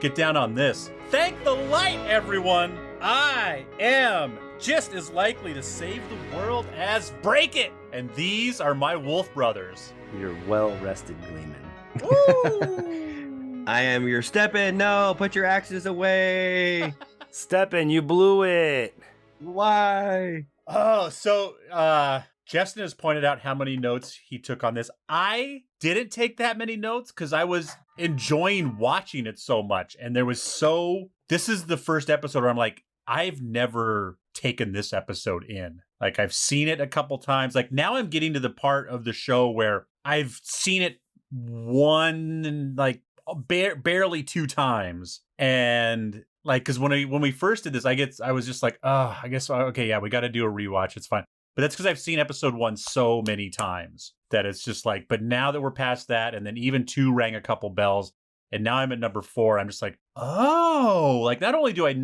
Get down on this. Thank the light, everyone. I am just as likely to save the world as break it. And these are my wolf brothers. You're well-rested, Gleeman. Woo! I am your Steppen. No, put your axes away. Steppen, you blew it. Why? Oh, so Justin has pointed out how many notes he took on this. I didn't take that many notes because I was enjoying watching it so much. And this is the first episode where I'm like, I've never taken this episode in. Like, I've seen it a couple times. Like, now I'm getting to the part of the show where I've seen it barely 2 times. And like, because when we first did this, I was just like, oh, I guess, okay, yeah, we got to do a rewatch. It's fine. But that's because I've seen episode 1 so many times that it's just like, but now that we're past that, and then even 2 rang a couple bells, and now I'm at number 4, I'm just like, oh, like, not only do I'm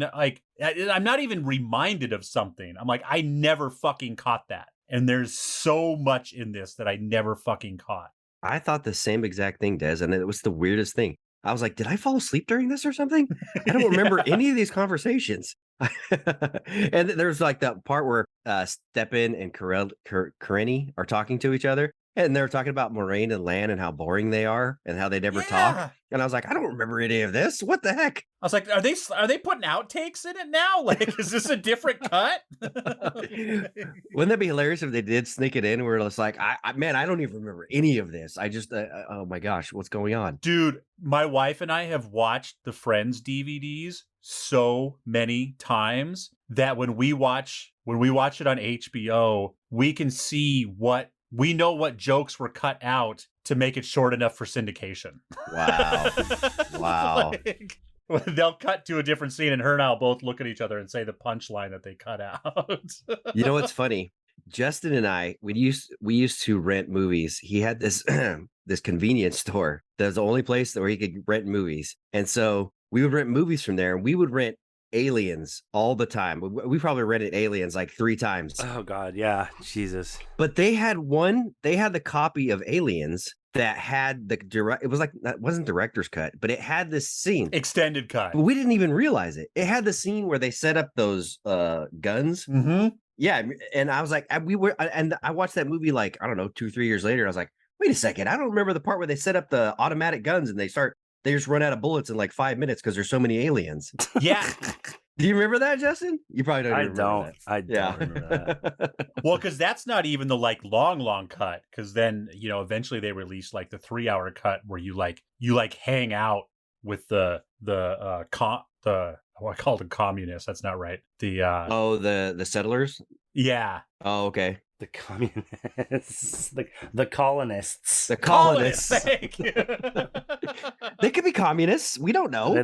not even reminded of something. I'm like, I never fucking caught that. And there's so much in this that I never fucking caught. I thought the same exact thing, Des, and it was the weirdest thing. I was like, did I fall asleep during this or something? I don't remember any of these conversations. And there's like that part where Steppen and Karenni are talking to each other, and they're talking about Moiraine and Lan and how boring they are and how they never talk. And I was like, I don't remember any of this. What the heck? I was like, are they putting outtakes in it now? Like, is this a different cut? Wouldn't that be hilarious if they did sneak it in where it's like, I don't even remember any of this. I just, oh my gosh, what's going on? Dude, my wife and I have watched the Friends DVDs so many times that when we watch it on HBO, we can see we know what jokes were cut out to make it short enough for syndication. Wow. Wow. Like, they'll cut to a different scene, and her and I'll both look at each other and say the punchline that they cut out. You know what's funny? Justin and I, we used to rent movies. He had this this convenience store. That was the only place where he could rent movies. And so we would rent movies from there, and we would rent Aliens all the time. We probably rented Aliens like 3 times. Oh God, yeah, Jesus. But they had the copy of Aliens that had it wasn't director's cut, but it had this scene. Extended cut. But we didn't even realize it. It had the scene where they set up those guns. Mm-hmm. Yeah, and I was like, I watched that movie like, I don't know, 2-3 years later. I was like, wait a second, I don't remember the part where they set up the automatic guns and they just run out of bullets in like 5 minutes because there's so many aliens. Yeah. Do you remember that, Justin? You probably don't. I don't remember that. Well, because that's not even the like long cut. Because then eventually they released like the 3-hour cut where you hang out with the I called them communists. That's not right. The settlers. Yeah. Oh, okay. The communists, the colonists. The colonists. Thank you. They could be communists. We don't know.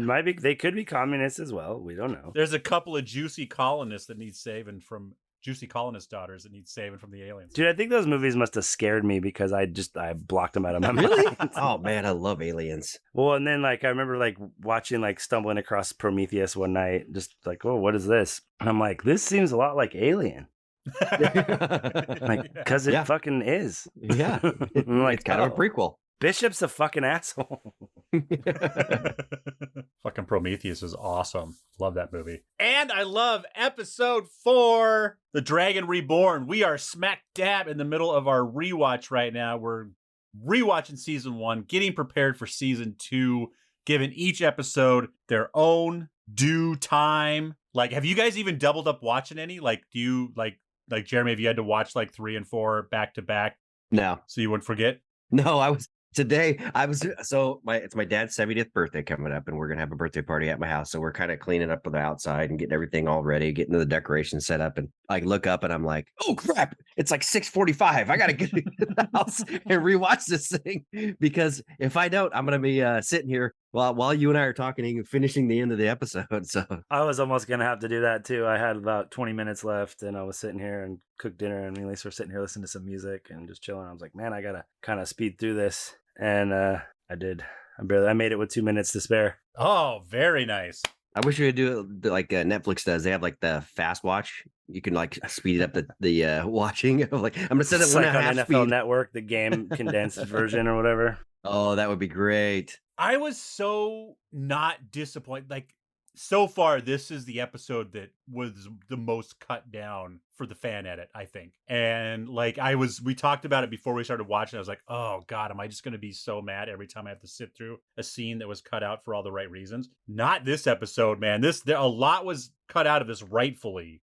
They could be communists as well. We don't know. There's a couple of juicy colonists that need saving from juicy colonist daughters that need saving from the aliens. Dude, I think those movies must have scared me because I blocked them out of my mind. Really? Oh man, I love Aliens. Well, and then like I remember like watching stumbling across Prometheus one night, just like, oh, what is this? And I'm like, this seems a lot like Alien. Because it fucking is. Yeah. It's kind of a prequel. Bishop's a fucking asshole. Fucking Prometheus is awesome. Love that movie. And I love episode 4, The Dragon Reborn. We are smack dab in the middle of our rewatch right now. We're rewatching season 1, getting prepared for season 2, giving each episode their own due time. Like, have you guys even doubled up watching any? Like, do you like Jeremy, have you had to watch like 3 and 4 back to back? No. So you wouldn't forget? No, it's my dad's 70th birthday coming up, and we're gonna have a birthday party at my house. So we're kind of cleaning up the outside and getting everything all ready, getting the decorations set up, and I look up and I'm like, oh crap, it's like 6:45. I gotta get to the house and rewatch this thing, because if I don't, I'm gonna be sitting here while you and I are talking and finishing the end of the episode. So I was almost gonna have to do that too. I had about 20 minutes left, and I was sitting here and cooked dinner, and Elise were sitting here listening to some music and just chilling. I was like, man, I gotta kind of speed through this. And I did. I made it with 2 minutes to spare. Oh, very nice. I wish you could do it like Netflix does. They have like the fast watch. You can like speed up the watching. Like, I'm gonna set it like on NFL speed. Network, the game condensed version or whatever. Oh, that would be great. I was so not disappointed. Like, so far, this is the episode that was the most cut down for the fan edit, I think. And like, we talked about it before we started watching. I was like, oh God, am I just going to be so mad every time I have to sit through a scene that was cut out for all the right reasons? Not this episode, man. A lot was cut out of this rightfully,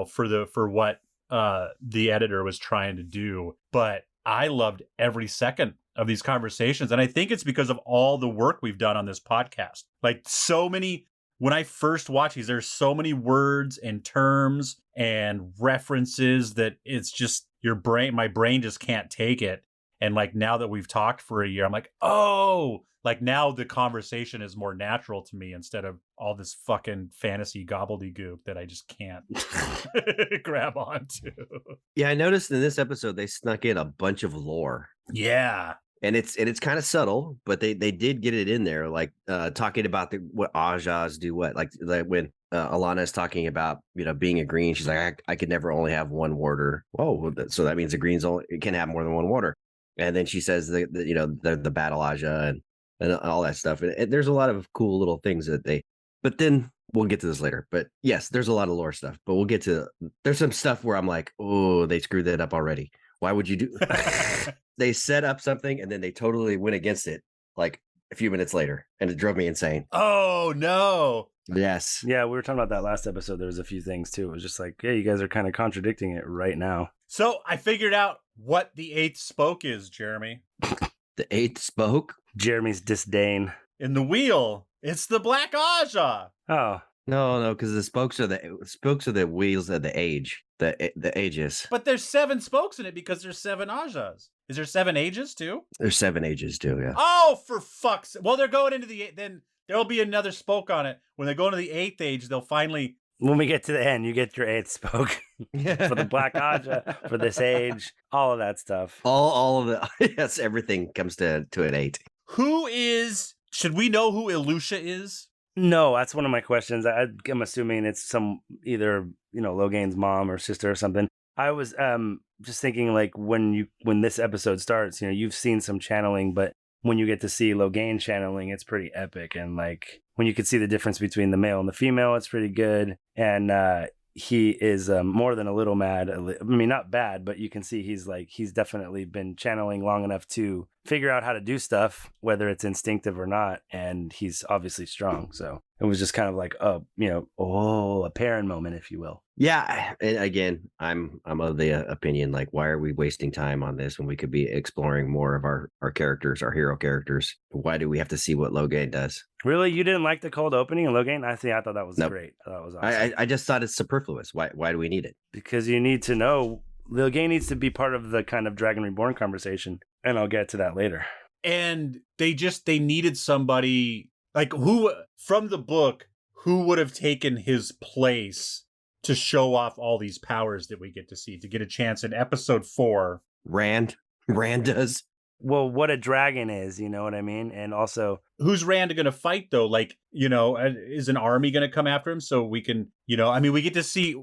for what the editor was trying to do. But I loved every second of these conversations. And I think it's because of all the work we've done on this podcast. Like, so many, when I first watched these, there's so many words and terms and references that it's just my brain just can't take it. And like, now that we've talked for a year, I'm like, oh, like now the conversation is more natural to me instead of all this fucking fantasy gobbledygook that I just can't grab onto. Yeah, I noticed in this episode they snuck in a bunch of lore. Yeah. And it's kind of subtle, but they did get it in there, like talking about what Ajas do, like when Alana is talking about being a green, she's like, I could never only have one warder. Oh, so that means the greens can have more than one warder. And then she says that the battle Aja and all that stuff. And there's a lot of cool little things but then we'll get to this later. But yes, there's a lot of lore stuff. But there's some stuff where I'm like, oh, they screwed that up already. Why would you do? They set up something and then they totally went against it like a few minutes later, and it drove me insane. Oh no. Yes. Yeah, we were talking about that last episode. There was a few things too. It was just like, yeah, you guys are kind of contradicting it right now. So I figured out what the 8th spoke is, Jeremy. The 8th spoke? Jeremy's disdain. In the wheel, it's the Black Aja. Oh. No, because the spokes are the wheels of the age, the ages. But there's 7 spokes in it because there's 7 Ajas. Is there 7 ages too? There's 7 ages too, yeah. Oh, for fuck's sake. Well, they're going into then there'll be another spoke on it. When they go into the 8th age, they'll finally... When we get to the end, you get your 8th spoke for the Black Aja, for this age, all of that stuff. All of the... Yes, everything comes to an 8. Should we know who Ilusha is? No, that's one of my questions. I'm assuming it's some either Logain's mom or sister or something. I was just thinking like when this episode starts, you've seen some channeling, but when you get to see Logain channeling, it's pretty epic. And like when you can see the difference between the male and the female, it's pretty good. And he is more than a little mad. I mean, not bad, but you can see he's definitely been channeling long enough to figure out how to do stuff, whether it's instinctive or not. And he's obviously strong. So it was just kind of like, a Perrin moment, if you will. Yeah. And again, I'm of the opinion, like, why are we wasting time on this when we could be exploring more of our characters, our hero characters? Why do we have to see what Logain does? Really? You didn't like the cold opening in Logain? I thought that was great. I thought it was awesome. I just thought it's superfluous. Why do we need it? Because you need to know. Logain needs to be part of the kind of Dragon Reborn conversation. And I'll get to that later. And they needed somebody like who from the book who would have taken his place to show off all these powers that we get to see, to get a chance in episode 4. Rand does. Well, what a dragon is, you know what I mean? And also, who's Rand going to fight though? Like, is an army going to come after him? So we can, we get to see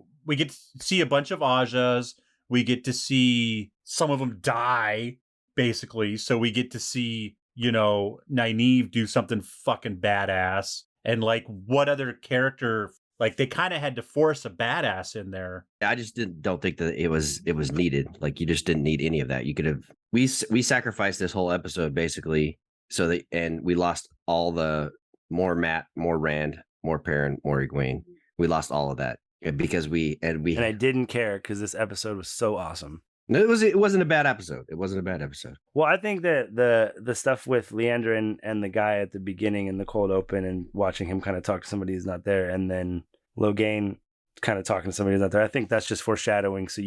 a bunch of Ajas. We get to see some of them die, basically. So we get to see, Nynaeve do something fucking badass. And like, what other character? Like, they kind of had to force a badass in there. I just don't think that it was needed. Like, you just didn't need any of that. You could have. We sacrificed this whole episode basically, and we lost all the more Matt, more Rand, more Perrin, more Egwene. We lost all of that because and I didn't care because this episode was so awesome. No, it wasn't a bad episode. It wasn't a bad episode. Well, I think that the stuff with Leandra and the guy at the beginning in the cold open and watching him kind of talk to somebody who's not there, and then Logain kind of talking to somebody who's not there, I think that's just foreshadowing. So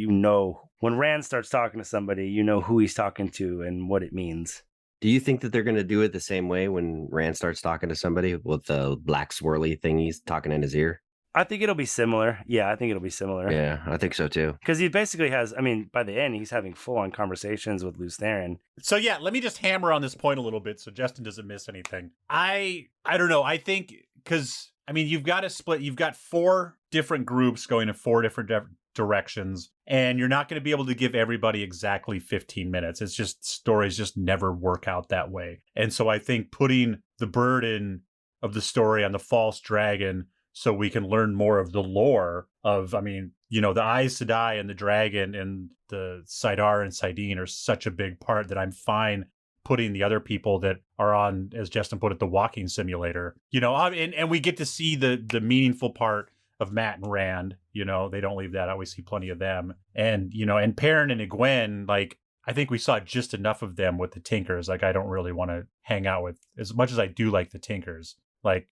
when Rand starts talking to somebody, you know who he's talking to and what it means. Do you think that they're going to do it the same way when Rand starts talking to somebody with the black swirly thing he's talking in his ear? I think it'll be similar. Yeah, I think it'll be similar. Yeah, I think so too. Because he basically has, by the end, he's having full-on conversations with Lews Therin. So yeah, let me just hammer on this point a little bit so Justin doesn't miss anything. I don't know. I think, because, you've got to split. You've got 4 different groups going in 4 different directions, and you're not going to be able to give everybody exactly 15 minutes. It's just, stories just never work out that way. And so I think putting the burden of the story on the false dragon so we can learn more of the lore of, I mean, you know, the Aes Sedai and the dragon and the Saidar and Saidin are such a big part that I'm fine putting the other people that are on, as Justin put it, the walking simulator, you know, and we get to see the meaningful part of Matt and Rand, you know, they don't leave that out. We see plenty of them. And, you know, and Perrin and Egwene, like, I think we saw just enough of them with the Tinkers. Like, I don't really want to hang out with, as much as I do like the Tinkers. Like,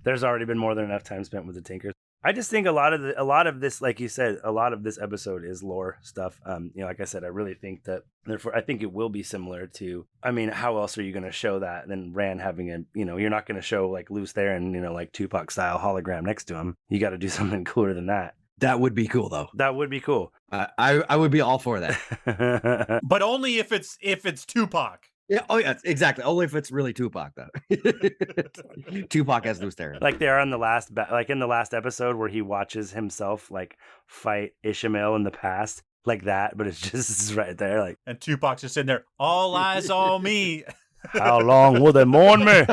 there's already been more than enough time spent with the Tinkers. I just think a lot of this, like you said, a lot of this episode is lore stuff. You know, like I said, I really think that, therefore, I think it will be similar to, I mean, how else are you going to show that than Rand having a, you know, you're not going to show like Luce there and, you know, like Tupac style hologram next to him. You got to do something cooler than that. That would be cool, though. That would be cool. I would be all for that. but only if it's Tupac. Yeah. Oh, yeah. Exactly. Only if it's really Tupac, though. Tupac as Luce Theron. Like they are in the last, like in the last episode where he watches himself like fight Ishmael in the past, like that. But it's just right there, like. And Tupac's just in there. All eyes on me. How long will they mourn me?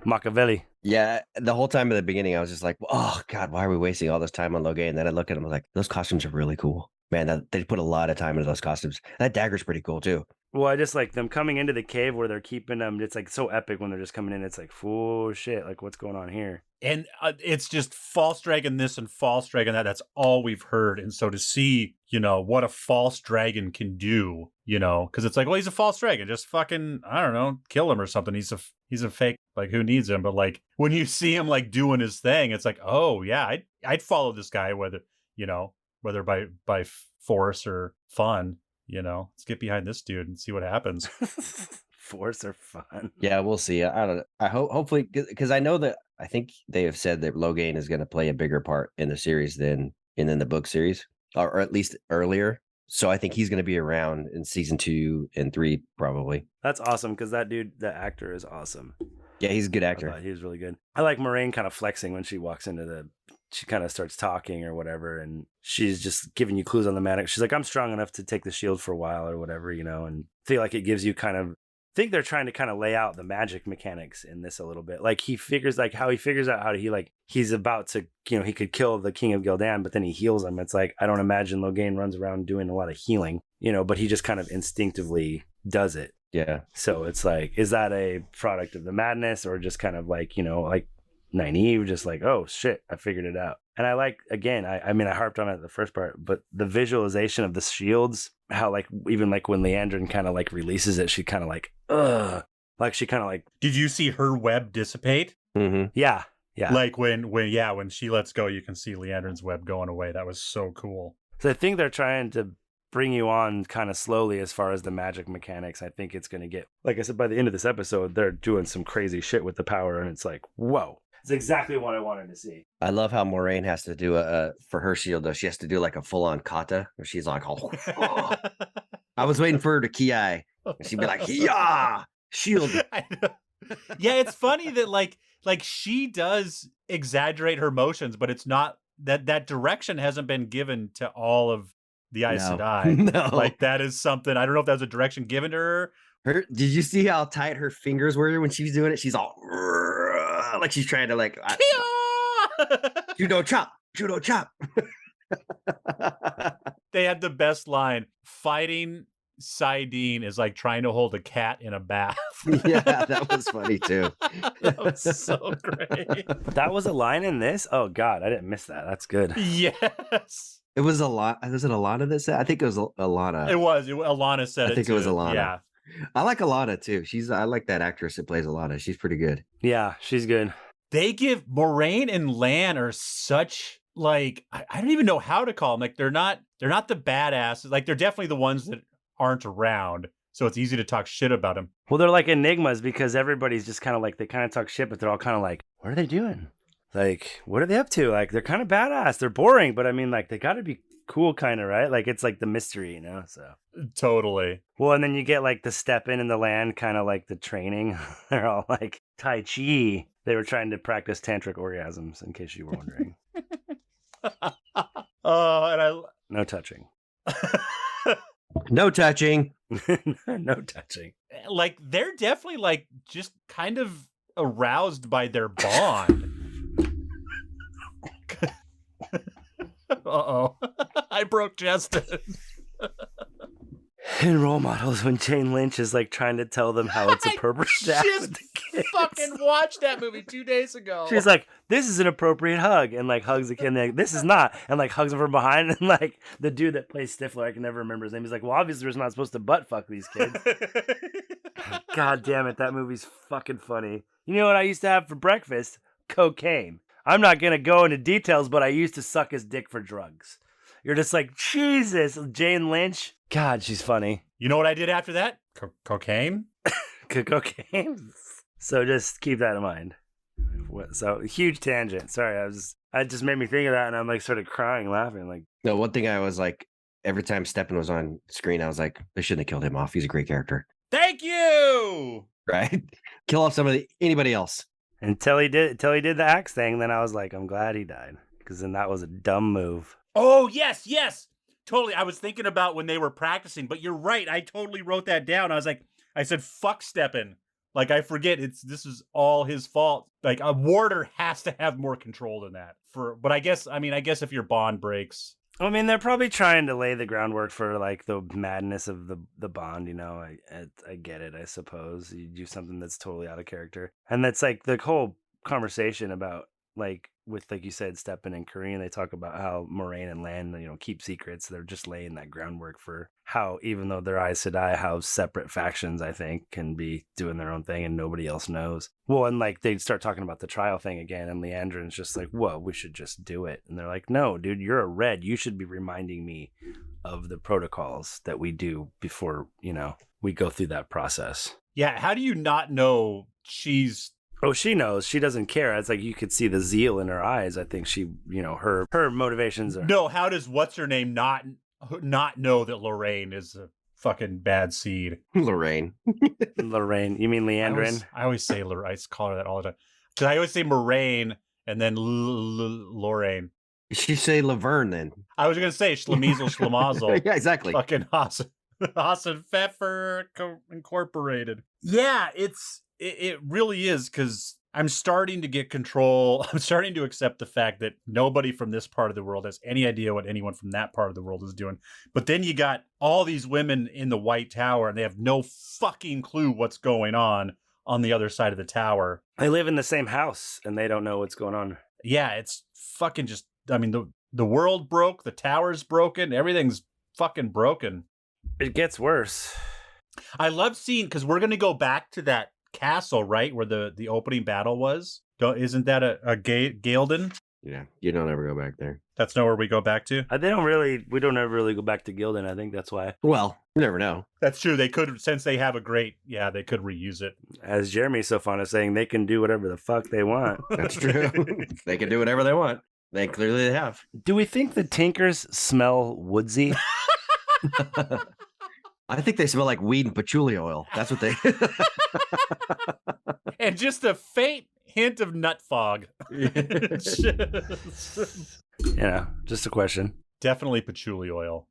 Machiavelli. Yeah, the whole time at the beginning, I was just like, oh, God, why are we wasting all this time on Logain? And then I look at him, I was like, those costumes are really cool. Man, they put a lot of time into those costumes. That dagger's pretty cool, too. Well, I just like them coming into the cave where they're keeping them. It's like so epic when they're just coming in. It's like, oh, shit, like what's going on here? And it's just false dragon this and false dragon that. That's all we've heard. And so to see, you know, what a false dragon can do, you know, because it's like, well, he's a false dragon. Just fucking, I don't know, kill him or something. He's a fake, like, who needs him? But like when you see him like doing his thing, it's like, oh yeah, I'd follow this guy, whether by force or fun. You know, let's get behind this dude and see what happens. Force or fun? Yeah, we'll see. I don't know. I hopefully, because I know that I think they have said that Logain is going to play a bigger part in the series than in the book series, or at least earlier. So I think he's going to be around in season 2 and 3, probably. That's awesome because that dude, that actor, is awesome. Yeah, he's a good actor. I thought he was really good. I like Moiraine kind of flexing when she walks into she kind of starts talking or whatever, and she's just giving you clues on the magic. She's like, I'm strong enough to take the shield for a while or whatever, you know, and I feel like it gives you kind of, I think they're trying to kind of lay out the magic mechanics in this a little bit. Like he figures out how he's about to, you know, he could kill the King of Gildan, but then he heals him. It's like, I don't imagine Logain runs around doing a lot of healing, you know, but he just kind of instinctively does it. Yeah. So it's like, is that a product of the madness or just kind of like, you know, like naive, just like, oh shit, I figured it out. And I like, again, I mean, I harped on it at the first part, but the visualization of the shields, how like, even like when Leandrin kind of like releases it, she kind of like, ugh, like she kind of like. Did you see her web dissipate? Mm-hmm. Yeah. Yeah. Like when she lets go, you can see Leandrin's web going away. That was so cool. So I think they're trying to bring you on kind of slowly as far as the magic mechanics. I think it's going to get, like I said, by the end of this episode, they're doing some crazy shit with the power. And it's like, whoa. It's exactly what I wanted to see. I love how Moiraine has to do for her shield, though. She has to do like a full-on kata, where she's like, oh. I was waiting for her to ki, and she'd be like, yeah, shield. Yeah, it's funny that like she does exaggerate her motions, but it's not that direction hasn't been given to all of the Aes Sedai. No. Like that is something, I don't know if that was a direction given to her. Did you see how tight her fingers were when she was doing it? She's all like she's trying to like judo chop. They had the best line. Fighting Saidin is like trying to hold a cat in a bath. Yeah, that was funny too. That was so great. That was a line in this? Oh God, I didn't miss that. That's good. Yes. It was a lot. Was it Alana that said? I think it was Alana. It was. Alana said it. I think too. it was Alana. Yeah. I like Alana too. I like that actress that plays Alana. She's pretty good. Yeah, she's good. They give Moiraine and Lan are such like I don't even know how to call them. Like they're not the badasses. Like they're definitely the ones that aren't around. So it's easy to talk shit about them. Well, they're like enigmas because everybody's just kind of like, they kind of talk shit, but they're all kind of like, what are they doing? Like, what are they up to? Like, they're kind of badass. They're boring, but I mean, like, they got to be cool, kind of, right? Like, it's like the mystery, you know? So totally. Well, and then you get like the step in the land, kind of like the training. They're all like Tai Chi. They were trying to practice tantric orgasms, in case you were wondering. No touching. No touching. No touching. like they're definitely like just kind of aroused by their bond. Uh-oh. I broke Justin. In Role Models, when Jane Lynch is like trying to tell them how it's appropriate to act with the kids. Fucking watched that movie 2 days ago. She's like, this is an appropriate hug, and like hugs the kid, and like, this is not, and like hugs him from behind, and like the dude that plays Stifler, I can never remember his name, he's like, well, obviously we're not supposed to butt fuck these kids. God damn it, that movie's fucking funny. You know what I used to have for breakfast? Cocaine. I'm not gonna go into details, but I used to suck his dick for drugs. You're just like, Jesus, Jane Lynch. God, she's funny. You know what I did after that? Cocaine? Cocaine. So just keep that in mind. So huge tangent. Sorry, it just made me think of that, and I'm like started crying, laughing. Like, No, one thing I was like, every time Steppen was on screen, I was like, they shouldn't have killed him off. He's a great character. Thank you. Right? Kill off anybody else. until he did the axe thing, then I was like, I'm glad he died, because then that was a dumb move. Oh, yes. Totally. I was thinking about when they were practicing, but you're right. I totally wrote that down. I said, fuck Steppen. Like, I forget this is all his fault. Like, a warder has to have more control than that. But I guess if your bond breaks. I mean, they're probably trying to lay the groundwork for like the madness of the bond, you know. I get it, I suppose. You do something that's totally out of character. And that's like the whole conversation about like with, like you said, Steppen and Korean, they talk about how Moiraine and Lan, you know, keep secrets. They're just laying that groundwork for how, even though they're Aes Sedai, how separate factions, I think, can be doing their own thing and nobody else knows. Well, and like they start talking about the trial thing again, and Leandrin's just like, whoa, we should just do it. And they're like, no, dude, you're a red. You should be reminding me of the protocols that we do before, you know, we go through that process. Yeah, how do you not know she's... Oh, she knows. She doesn't care. It's like you could see the zeal in her eyes. I think she, you know, her motivations are... No, how does what's-her-name not know that Lorraine is a fucking bad seed? Lorraine. Lorraine. You mean Leandrin? I always say Lorraine. I call her that all the time. Because I always say Moiraine and then Lorraine. You should say Laverne then. I was going to say Schlemizel Schlemazel. Yeah, exactly. Fucking Hassan Pfeffer Incorporated. Yeah, it really is, because I'm starting to get control. I'm starting to accept the fact that nobody from this part of the world has any idea what anyone from that part of the world is doing. But then you got all these women in the White Tower, and they have no fucking clue what's going on the other side of the tower. They live in the same house, and they don't know what's going on. Yeah, it's fucking just... I mean, the world broke, the tower's broken, everything's fucking broken. It gets worse. I love seeing, because we're going to go back to that castle, right, where the opening battle was. Isn't that a Gildan? Yeah, you don't ever go back there. That's nowhere we go back to. We don't ever really go back to Gildan. I think that's why. Well, you never know. That's true. They could, since they have they could reuse it. As Jeremy's so fond of saying, they can do whatever the fuck they want. That's true. They can do whatever they want. They clearly have. Do we think the Tinkers smell woodsy? I think they smell like weed and patchouli oil. That's what they... And just a faint hint of nut fog. Yeah, just a question. Definitely patchouli oil.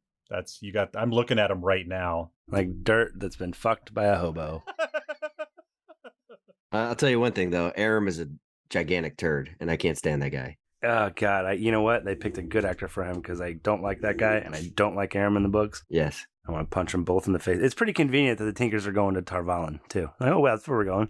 I'm looking at them right now. Like dirt that's been fucked by a hobo. I'll tell you one thing, though. Aram is a gigantic turd, and I can't stand that guy. Oh, God. You know what? They picked a good actor for him, because I don't like that guy, and I don't like Aram in the books. Yes. I want to punch them both in the face. It's pretty convenient that the Tinkers are going to Tarvalin, too. Like, oh, well, that's where we're going.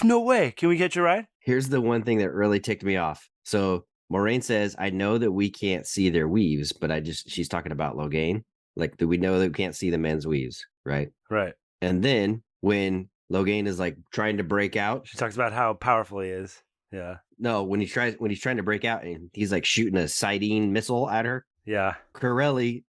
No way. Can we get you a ride? Here's the one thing that really ticked me off. So Moiraine says, I know that we can't see their weaves, but she's talking about Logain. Like, we know that we can't see the men's weaves, right? Right. And then when Logain is like trying to break out, She talks about how powerful he is. Yeah. No, when he's trying to break out and he's like shooting a sighting missile at her. Yeah. Corinne.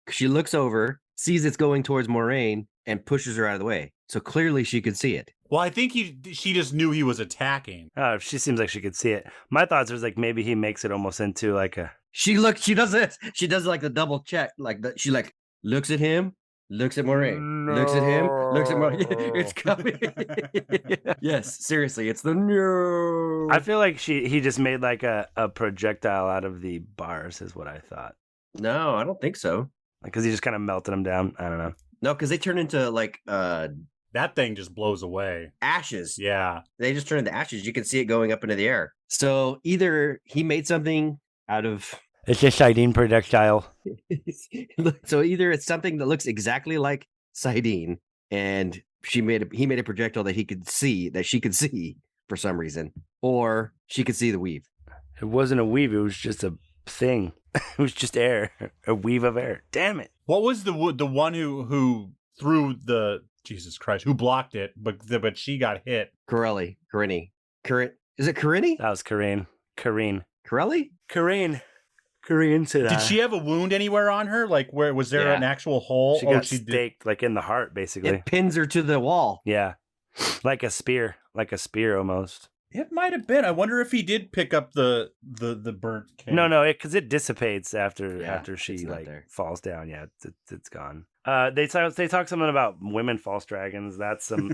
She looks over, sees it's going towards Moiraine, and pushes her out of the way. So clearly she could see it. Well, I think she just knew he was attacking. She seems like she could see it. My thoughts was like maybe he makes it almost into like a... She does this. She does like the double check. She like looks at him, looks at Moiraine, looks at him, looks at Moiraine. It's coming. Yes, seriously, it's the no. I feel like he just made like a projectile out of the bars is what I thought. No, I don't think so. Because he just kind of melted them down. I don't know. No, because they turn into like That thing just blows away. ashes. Yeah. They just turn into ashes. You can see it going up into the air. So either he made something out of It's just Sidene projectile. so either it's something that looks exactly like Sidene, and he made a projectile that she could see for some reason, or she could see the weave. It wasn't a weave. It was just a thing. It was just air. A weave of air. Damn it. What was the one who threw the Jesus Christ, who blocked it, but she got hit? Corelli. Is it Corinne? That was Karine. Corelli? Karine said Did she have a wound anywhere on her? Like, where was there an actual hole? She got staked like in the heart, basically. It pins her to the wall. Yeah. Like a spear almost. It might have been. I wonder if he did pick up the burnt cane. No, because it dissipates after she like there. falls down. Yeah, it's gone. They talk something about women false dragons. That's some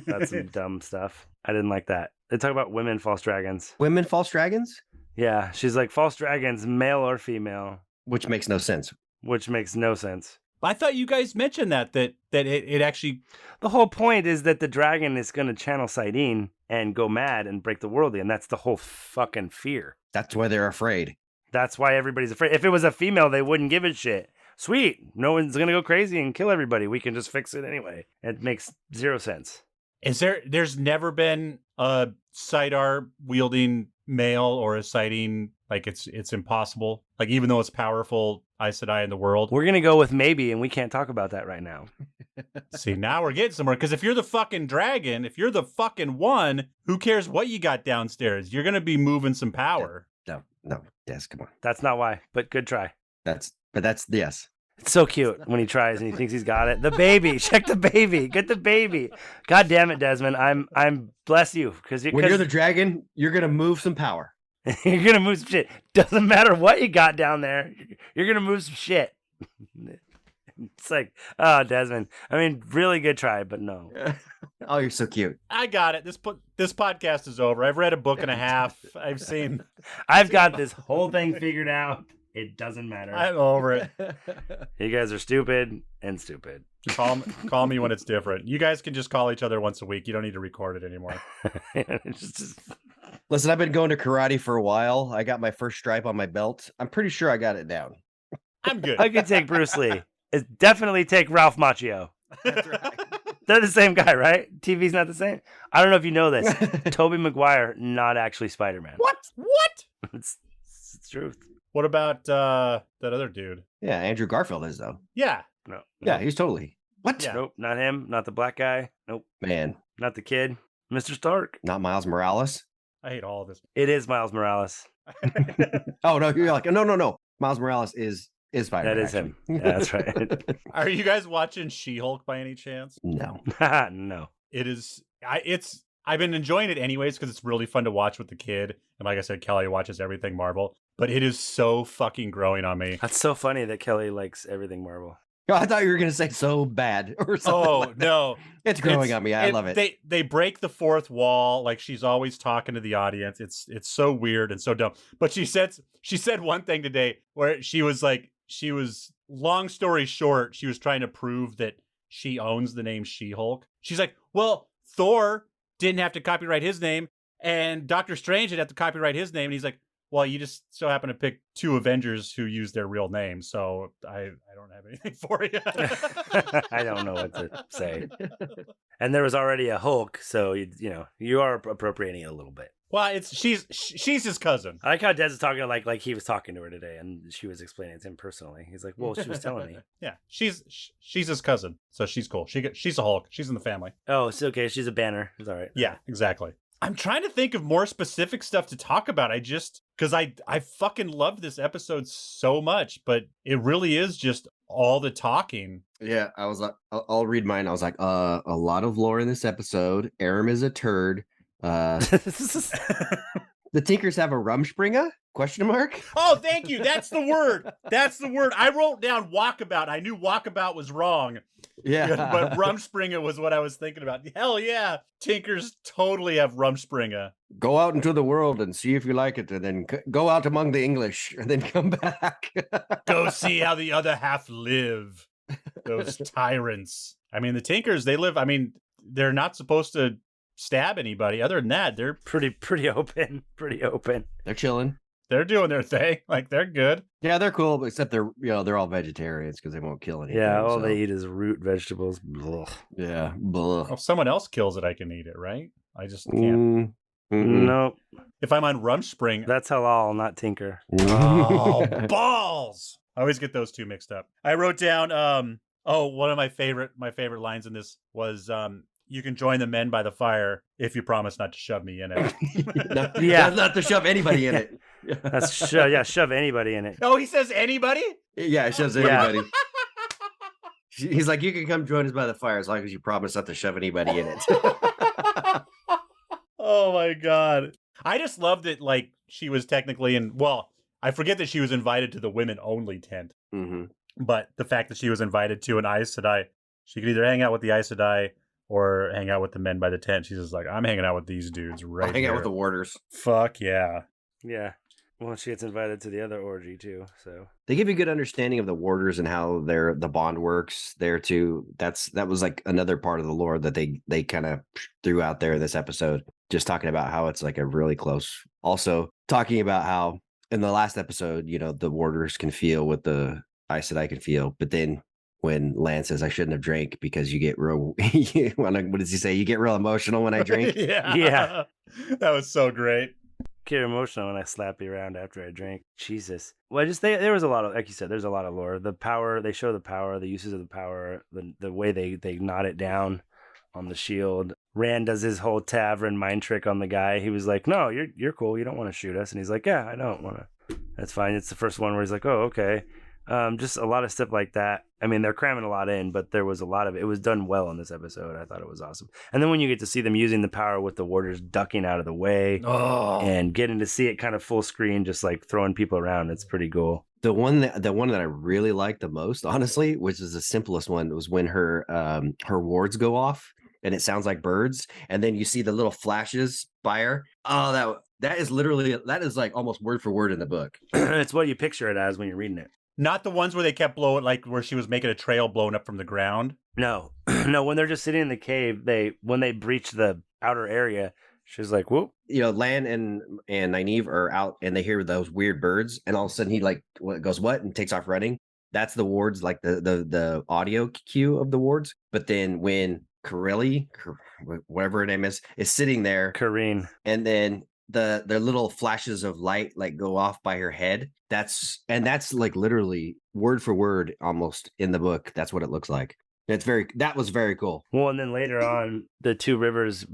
dumb stuff. I didn't like that. They talk about women false dragons. Women false dragons? Yeah, she's like false dragons, male or female, Which makes no sense. which makes no sense. I thought you guys mentioned that it actually. The whole point is that the dragon is going to channel Sidene and go mad and break the world, and that's the whole fucking fear. That's why they're afraid. That's why everybody's afraid. If it was a female, they wouldn't give a shit. Sweet, no one's going to go crazy and kill everybody. We can just fix it anyway. It makes zero sense. There's never been a Sidar wielding male or a Sidene, like it's impossible. Like, even though it's powerful Aes Sedai in the world. We're going to go with maybe, and we can't talk about that right now. See, now we're getting somewhere, because if you're the fucking dragon, if you're the fucking one, who cares what you got downstairs? You're going to be moving some power. No, Des, come on. That's not why, but good try. That's yes. It's so cute when he tries and he thinks he's got it. The baby, check the baby, get the baby. God damn it, Desmond. I'm bless you because When you're the dragon, you're gonna move some power. you're gonna move some shit. Doesn't matter what you got down there. You're gonna move some shit. It's like, oh, Desmond. I mean, really good try, but no. Oh, you're so cute. I got it. This podcast is over. I've read a book and a half. I've got this whole thing figured out. It doesn't matter. I'm over it. You guys are stupid and stupid. Call me when it's different. You guys can just call each other once a week. You don't need to record it anymore. Listen, I've been going to karate for a while. I got my first stripe on my belt. I'm pretty sure I got it down. I'm good. I could take Bruce Lee. It's definitely take Ralph Macchio. That's right. They're the same guy, right? TV's not the same. I don't know if you know this. Tobey Maguire, not actually Spider-Man. What? It's truth. What about that other dude? Yeah, Andrew Garfield is though. Yeah. No. Yeah, he's totally. What? Yeah. Nope, not him. Not the black guy. Nope. Man, Not the kid. Mr. Stark. not Miles Morales. I hate all of this. It is Miles Morales. Oh no, you're like no. Miles Morales is Spider-Man. That is him. Yeah, that's right. Are you guys watching She-Hulk by any chance? No. No. It is. I've been enjoying it anyways because it's really fun to watch with the kid. And like I said, Kelly watches everything Marvel. But it is so fucking growing on me. That's so funny that Kelly likes everything Marvel. Oh, I thought you were gonna say so bad or something. Oh like that. no, It's growing on me. I love it. They break the fourth wall. Like, she's always talking to the audience. It's so weird and so dumb. But she said one thing today where she was long story short, she was trying to prove that she owns the name She-Hulk. She's like, well, Thor didn't have to copyright his name, and Doctor Strange didn't have to copyright his name. And he's like, well, you just so happen to pick two Avengers who use their real name, so I don't have anything for you. I don't know what to say. And there was already a Hulk, so you are appropriating it a little bit. Well, she's his cousin. I like how Des is talking like he was talking to her today, and she was explaining it to him personally. He's like, "Well, she was telling me." Yeah, she's his cousin, so she's cool. She's a Hulk. She's in the family. Oh, it's okay. She's a banner. It's all right. Yeah, exactly. I'm trying to think of more specific stuff to talk about. Because I fucking love this episode so much, but it really is just all the talking. Yeah, I was like, I'll read mine. I was like, a lot of lore in this episode. Aram is a turd. The Tinkers have a Rumspringa? Question mark? Oh, thank you. That's the word. I wrote down walkabout. I knew walkabout was wrong. Yeah. But Rumspringa was what I was thinking about. Hell yeah. Tinkers totally have Rumspringa. Go out into the world and see if you like it, and then go out among the English, and then come back. Go see how the other half live. Those tyrants. I mean, the Tinkers, they live, I mean, they're not supposed to stab anybody. Other than that, they're pretty open. Pretty open. They're chilling. they're doing their thing. Like, they're good. Yeah, they're cool, but except they're all vegetarians because they won't kill anything. Yeah, all so. they eat is root vegetables. Blah. Yeah. Blah. Well, if someone else kills it, I can eat it, right? I just can't. Nope. If I'm on Rumspring, That's halal, not tinker. oh, balls! I always get those two mixed up. I wrote down, one of my favorite lines in this was, you can join the men by the fire if you promise not to shove me in it. Yeah. Not to shove anybody in it. That's shove anybody in it. Oh, he says anybody? Yeah, it shoves anybody. He's like, you can come join us by the fire as long as you promise not to shove anybody in it. Oh my god. I just loved it, like, she was technically I forget that she was invited to the women only tent. Mm-hmm. But the fact that she was invited to an Aes Sedai, she could either hang out with the Aes Sedai or hang out with the men by the tent. She's just like, I'm hanging out with these dudes right Hang here. out with the warders. Fuck yeah. Yeah. Well, she gets invited to the other orgy too. So They give you a good understanding of the warders and how the bond works there too. That was like another part of the lore that they kind of threw out there in this episode. Just talking about how it's like a really close. Also talking about how in the last episode, the warders can feel what the Aes Sedai can feel, but then when Lan says I shouldn't have drank because you get real, what does he say? You get real emotional when I drink. Yeah. That was so great. get emotional when I slap you around after I drink. Jesus. Well, there was a lot of, like you said, there's a lot of lore. The power, they show the power, the uses of the power, the way they knot it down on the shield. Rand does his whole tavern mind trick on the guy. He was like, "No, you're cool. You don't want to shoot us." And he's like, "Yeah, I don't want to." That's fine. It's the first one where he's like, "Oh, okay." Just a lot of stuff like that. I mean, they're cramming a lot in, but there was a lot of it. It was done well in this episode. I thought it was awesome. And then when you get to see them using the power with the warders ducking out of the way and getting to see it kind of full screen, just like throwing people around, it's pretty cool. The one that I really liked the most, honestly, which is the simplest one, was when her wards go off and it sounds like birds, and then you see the little flashes fire. Oh, that is like almost word for word in the book. It's what you picture it as when you're reading it. Not the ones where they kept blowing, like where she was making a trail blowing up from the ground. No, no. When they're just sitting in the cave, when they breach the outer area, she's like, "Whoop!" Lan and Nynaeve are out, and they hear those weird birds, and all of a sudden he goes what and takes off running. That's the wards, like the audio cue of the wards. But then when Corelli, whatever her name is sitting there, Kareen, and then the little flashes of light like go off by her head. That's like literally word for word almost in the book. That's what it looks like. That was very cool. Well, and then later on, the Two Rivers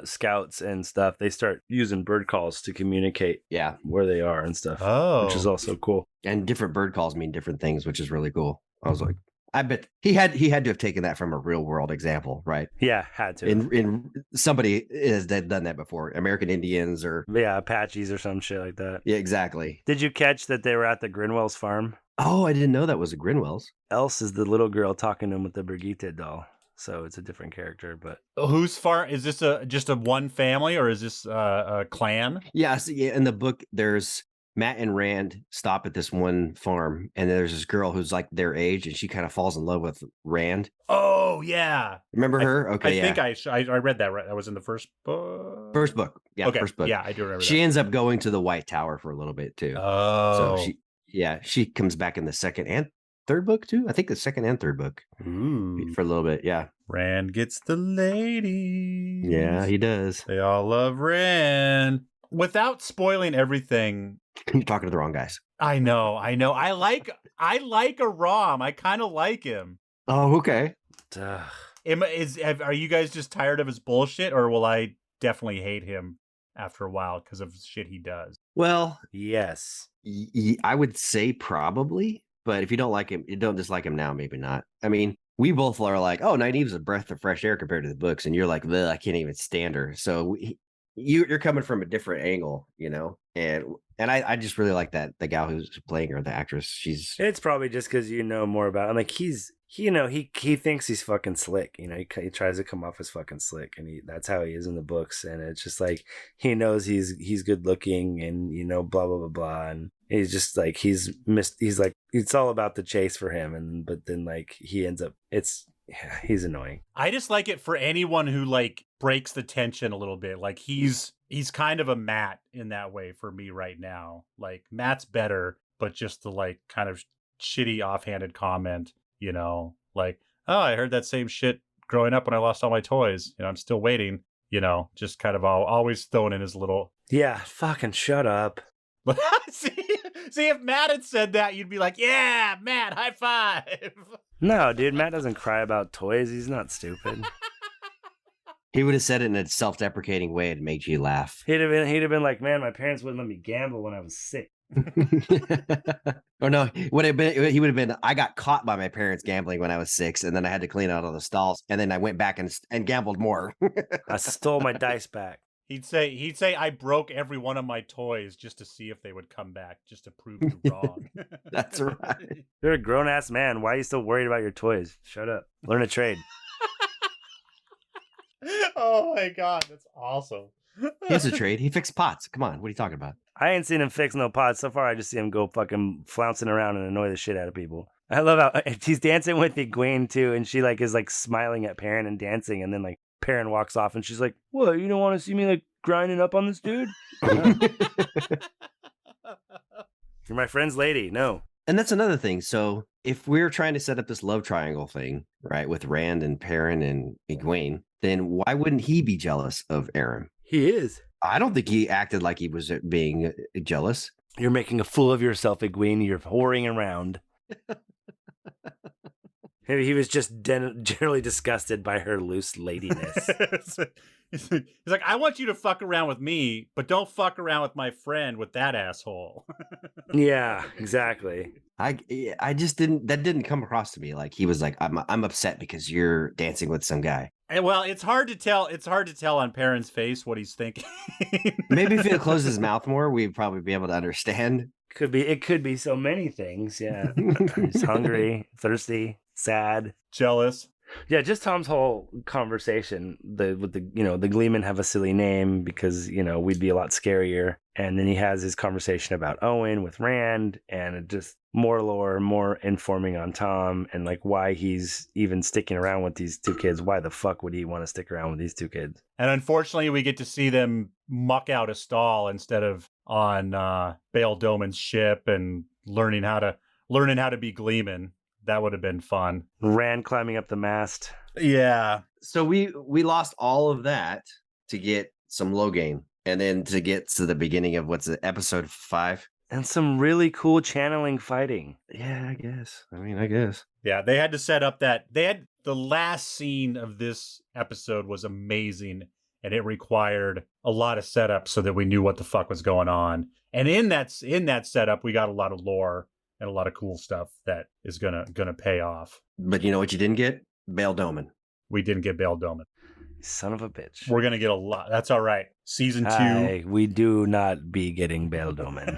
scouts and stuff, they start using bird calls to communicate where they are and stuff. Which is also cool. And different bird calls mean different things, which is really cool. I was like, I bet he had to have taken that from a real world example, right? Yeah, had to. In somebody has done that before, American Indians or Apaches or some shit like that. Yeah, exactly. Did you catch that they were at the Grinwell's farm? Oh, I didn't know that was a Grinwell's. Else is the little girl talking to him with the Brigitte doll, so it's a different character. But whose farm is this? Just a one family, or is this a clan? Yeah, in the book, there's Matt and Rand stop at this one farm, and there's this girl who's like their age, and she kind of falls in love with Rand. Oh yeah, remember her? Okay, I think I read that. Right, that was in the first book. First book, yeah, okay. First book. Yeah, I do remember. She ends up going to the White Tower for a little bit too. Oh, so she comes back in the second and third book too. I think the second and third book. Ooh. For a little bit. Yeah, Rand gets the ladies. Yeah, he does. They all love Rand. Without spoiling everything. You're talking to the wrong guys. I know. I like a Rom. I kind of like him. Oh, okay. Are you guys just tired of his bullshit, or will I definitely hate him after a while because of shit he does? Well, yes. I would say probably, but if you don't like him, you don't dislike him now, maybe not. I mean, we both are like, oh, Nynaeve's a breath of fresh air compared to the books, and you're like, I can't even stand her. So you're coming from a different angle, and I just really like that the gal who's playing her, the actress. It's probably just because you know more about him. Like he thinks he's fucking slick. He tries to come off as fucking slick, and that's how he is in the books. And it's just like he knows he's good looking, and blah blah blah blah. And He's just like he's like it's all about the chase for him, but then like he ends up he's annoying. I just like it for anyone who like breaks the tension a little bit. Like he's kind of a Matt in that way for me right now. Like Matt's better, but just the like kind of shitty offhanded comment, like, oh, I heard that same shit growing up when I lost all my toys. I'm still waiting, just kind of always throwing in his little. Yeah, fucking shut up. See, if Matt had said that, you'd be like, yeah, Matt, high five. No, dude, Matt doesn't cry about toys. He's not stupid. He would have said it in a self-deprecating way and made you laugh. He'd have been like, man, my parents wouldn't let me gamble when I was sick. Or no, he would have been, I got caught by my parents gambling when I was 6, and then I had to clean out all the stalls, and then I went back and gambled more. I stole my dice back. He'd say I broke every one of my toys just to see if they would come back, just to prove you wrong. That's right. You're a grown-ass man. Why are you still worried about your toys? Shut up. Learn a trade. Oh my god, that's awesome. Here's a trade. He fixed pots. Come on, what are you talking about? I ain't seen him fix no pots. So far, I just see him go fucking flouncing around and annoy the shit out of people. I love how he's dancing with Egwene too, and she like is like smiling at Perrin and dancing, and then like Perrin walks off, and she's like, "What? You don't want to see me like grinding up on this dude? You're my friend's lady. No." And that's another thing. So if we're trying to set up this love triangle thing, right, with Rand and Perrin and Egwene, then why wouldn't he be jealous of Aram? He is. I don't think he acted like he was being jealous. You're making a fool of yourself, Egwene. You're whoring around. Maybe he was just generally disgusted by her loose ladiness. He's like, I want you to fuck around with me, but don't fuck around with my friend with that asshole. Yeah, exactly. I just didn't come across to me like he was like, I'm upset because you're dancing with some guy. And, well, it's hard to tell. It's hard to tell on Perrin's face what he's thinking. Maybe if he had closed his mouth more, we'd probably be able to understand. It could be so many things. Yeah. He's hungry, thirsty, sad, jealous. Yeah, just Tom's whole conversation with the Gleeman have a silly name because we'd be a lot scarier, and then he has his conversation about Owen with Rand, and it just more lore, more informing on Tom and like why he's even sticking around with these two kids. Why the fuck would he want to stick around with these two kids? And unfortunately, we get to see them muck out a stall instead of on Bail Doman's ship and learning how to be Gleeman. That would have been fun. Rand climbing up the mast. Yeah. So we lost all of that to get some Logain, and then to get to the beginning of episode 5. And some really cool channeling fighting. Yeah, I guess. Yeah, they had to set up the last scene of this episode was amazing, and it required a lot of setup so that we knew what the fuck was going on. And in that setup, we got a lot of lore and a lot of cool stuff that is gonna pay off. But you know what you didn't get? Bail Doman. We didn't get Bail Doman. Son of a bitch. We're gonna get a lot. That's all right. Season 2. We do not be getting Bail Doman.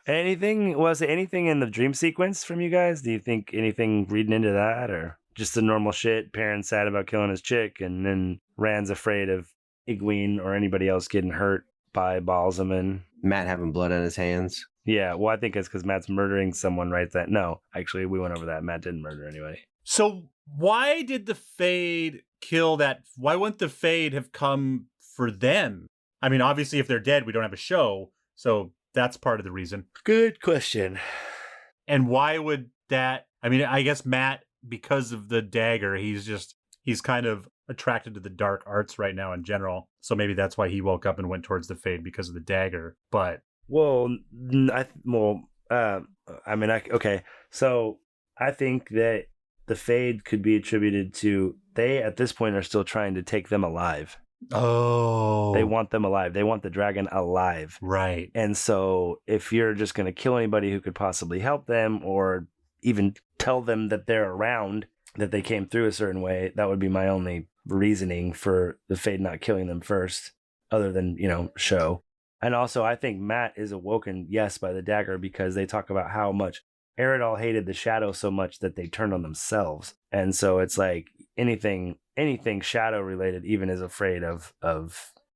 Was it anything in the dream sequence from you guys? Do you think anything reading into that, or just the normal shit? Perrin's sad about killing his chick, and then Rand's afraid of Egwene or anybody else getting hurt by Balsamon. Matt having blood on his hands. Yeah, well, I think it's because Matt's murdering someone right then. No, actually, we went over that. Matt didn't murder anybody. So why did the Fade kill that? Why wouldn't the Fade have come for them? I mean, obviously, if they're dead, we don't have a show. So that's part of the reason. Good question. And why would that? I mean, I guess Matt, because of the dagger, he's kind of attracted to the dark arts right now in general. So maybe that's why he woke up and went towards the Fade, because of the dagger. But okay. So I think that the Fade could be attributed to they at this point are still trying to take them alive. Oh, they want them alive. They want the dragon alive. Right. And so if you're just going to kill anybody who could possibly help them, or even tell them that they're around, that they came through a certain way, that would be my only reasoning for the Fade not killing them first, other than, show. And also, I think Matt is awoken, yes, by the dagger, because they talk about how much Eridol hated the shadow so much that they turned on themselves. And so it's like anything shadow related even is afraid of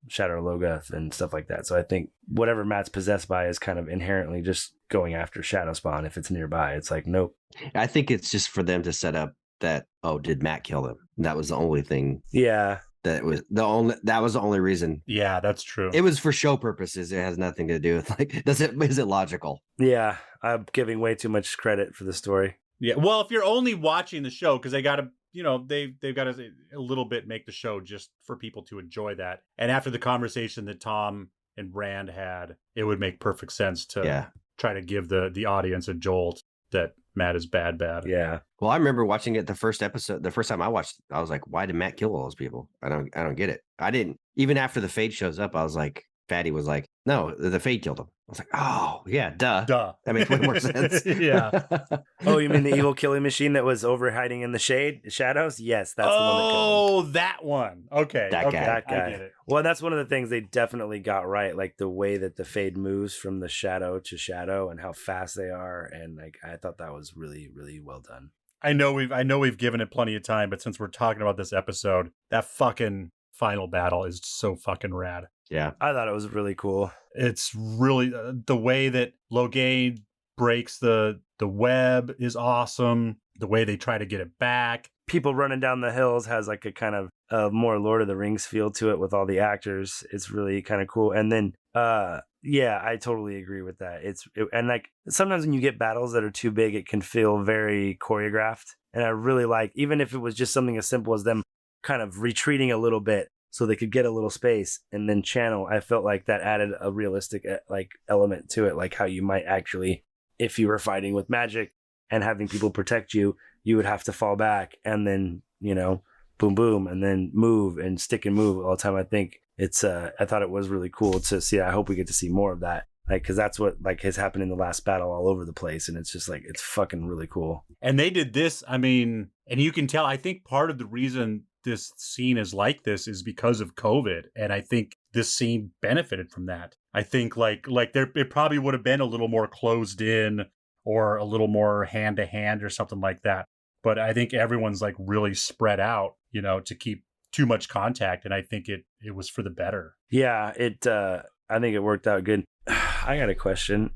Shadow Logoth and stuff like that. So I think whatever Matt's possessed by is kind of inherently just going after Shadow Spawn if it's nearby. It's like, nope. I think it's just for them to set up that, oh, did Matt kill him? That was the only thing. Yeah. That was the only reason. Yeah, that's true. It was for show purposes. It has nothing to do with is it logical? Yeah. I'm giving way too much credit for the story. Yeah. Well, if you're only watching the show, because they got to, they've got to a little bit make the show just for people to enjoy that. And after the conversation that Tom and Rand had, it would make perfect sense to try to give the audience a jolt that Matt is bad. Yeah. Well, I remember watching it the first time I watched, I was like, why did Matt kill all those people? I don't get it. I didn't. Even after the Fade shows up, I was like, Fatty was like, no, the Fade killed him. I was like, oh, yeah, duh. That makes way more sense. Yeah. Oh, you mean the evil killing machine that was over hiding in the shadows? Yes, that's the one that killed him. Oh, that one. Okay. That guy. That guy. I get it. Well, that's one of the things they definitely got right, like the way that the Fade moves from the shadow to shadow and how fast they are. And like, I thought that was really, really well done. I know we've given it plenty of time, but since we're talking about this episode, that fucking final battle is so fucking rad. Yeah. I thought it was really cool. It's really the way that Logain breaks the web is awesome. The way they try to get it back. People running down the hills has like a kind of more Lord of the Rings feel to it with all the actors. It's really kind of cool. And then, yeah, I totally agree with that. And like sometimes when you get battles that are too big, it can feel very choreographed. And I really like, even if it was just something as simple as them kind of retreating a little bit so they could get a little space and then channel, I felt like that added a realistic like element to it, like how you might actually, if you were fighting with magic and having people protect you, you would have to fall back and then, boom, boom, and then move and stick and move all the time. I think I thought it was really cool to see. I hope we get to see more of that. Like, cause that's what like has happened in the last battle all over the place. And it's just like, it's fucking really cool. And they did this. I mean, and you can tell, I think part of the reason this scene is like this is because of COVID. And I think this scene benefited from that. I think like there, it probably would have been a little more closed in or a little more hand to hand or something like that. But I think everyone's like really spread out, to keep too much contact. And I think it was for the better. Yeah, I think it worked out good. I got a question.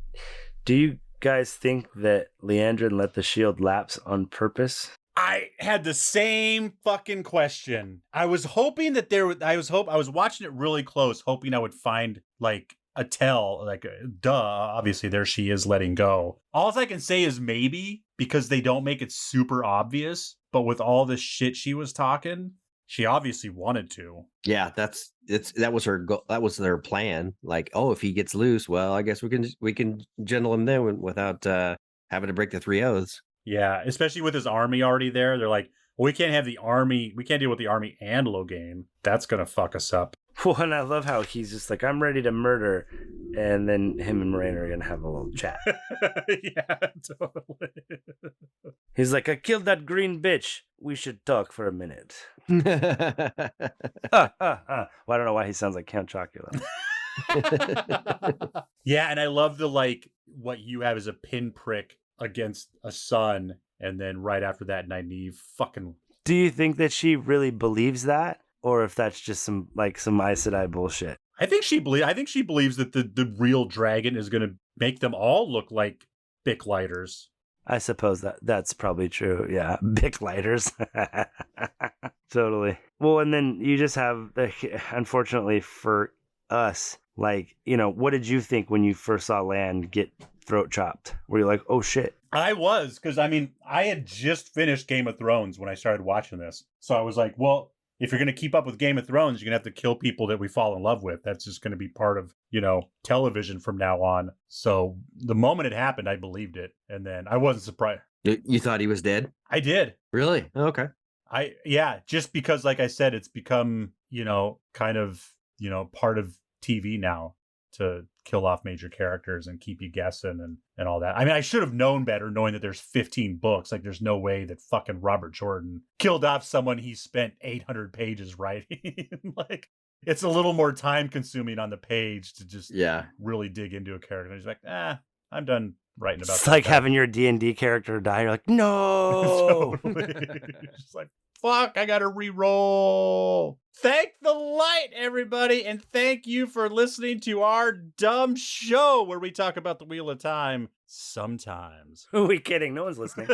Do you guys think that Leandrin let the shield lapse on purpose? I had the same fucking question. I was hoping that I was watching it really close, hoping I would find like a tell, like, duh, obviously there she is letting go. All I can say is maybe, because they don't make it super obvious, but with all the shit she was talking, she obviously wanted to. Yeah, that was her goal. That was their plan. Like, oh, if he gets loose, well, I guess we can gentle him then without having to break the 3 oaths. Yeah, especially with his army already there. They're like, well, we can't deal with the army and Logain. That's gonna fuck us up. Well, and I love how he's just like, I'm ready to murder. And then him and Moiraine are going to have a little chat. Yeah, totally. He's like, I killed that green bitch. We should talk for a minute. Well, I don't know why he sounds like Count Chocula. Yeah, and I love the, like, what you have is a pinprick against a sun. And then right after that, Nynaeve fucking... Do you think that she really believes that? Or if that's just some Aes Sedai bullshit. I think she believes that the real dragon is going to make them all look like Bic lighters. I suppose that's probably true. Yeah, Bic lighters. Totally. Well, and then you just have, unfortunately for us, like, what did you think when you first saw Lan get throat chopped? Were you like, oh shit? I was, because I had just finished Game of Thrones when I started watching this. So I was like, well, if you're going to keep up with Game of Thrones, you're going to have to kill people that we fall in love with. That's just going to be part of, television from now on. So the moment it happened, I believed it. And then I wasn't surprised. You thought he was dead? I did. Really? Okay. Just because, like I said, it's become, kind of, part of TV now to kill off major characters and keep you guessing and all that. I mean, I should have known better, knowing that there's 15 books. Like, there's no way that fucking Robert Jordan killed off someone he spent 800 pages writing. Like, it's a little more time consuming on the page to just really dig into a character. And he's like, I'm done writing about it's like having your D&D character die. You're like, no. Totally. Just like, Fuck, I gotta re-roll. Thank the light, everybody, and thank you for listening to our dumb show where we talk about the Wheel of Time sometimes. Who are we kidding? No one's listening.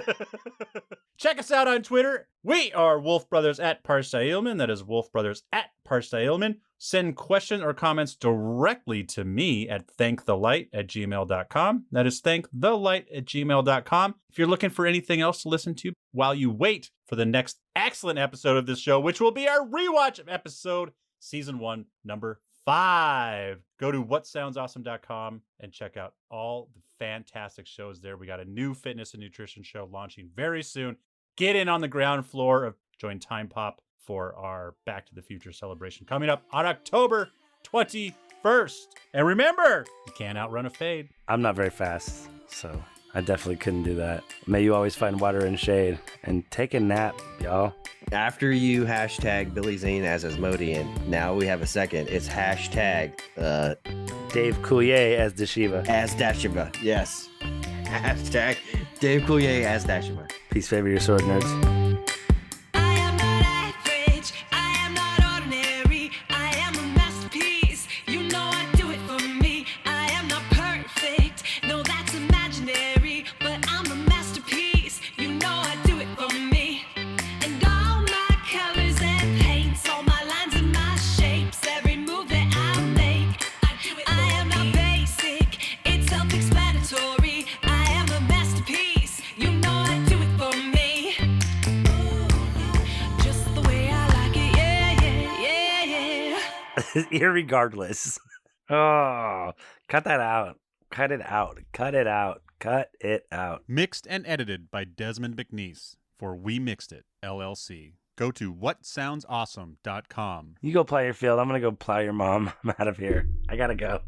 Check us out on Twitter. We are Wolf Brothers at Parsailman. That is Wolf Brothers at Parsailman. Send questions or comments directly to me at thankthelight@gmail.com. That is thankthelight@gmail.com. If you're looking for anything else to listen to while you wait for the next excellent episode of this show, which will be our rewatch episode, season 1, number 5. Go to whatsoundsawesome.com and check out all the fantastic shows there. We got a new fitness and nutrition show launching very soon. Get in on the ground floor of Join Time Pop for our Back to the Future celebration coming up on October 21st. And remember, you can't outrun a fade. I'm not very fast, so I definitely couldn't do that. May you always find water and shade. And take a nap, y'all. After you hashtag Billy Zane as Asmodean, now we have a second. It's hashtag Dave Coulier as Dashiva. as Dashiva. Yes. Hashtag Dave Coulier as Dashiva. Peace favor your sword, nerds. I am not average, I am not ordinary, I am a masterpiece, you know I do it for me. I am not perfect, no that's imaginary, but I'm a masterpiece, you know I do it for me. And all my colors and paints, all my lines and my shapes, every move that I make, I am not basic, it's self-explanatory. I am a masterpiece, you know I do it for me. Just the way I like it, yeah. Irregardless. Oh, cut that out. Cut it out. Cut it out. Cut it out. Mixed and edited by Desmond McNeese for We Mixed It, LLC. Go to whatsoundsawesome.com. You go plow your field. I'm going to go plow your mom. I'm out of here. I got to go.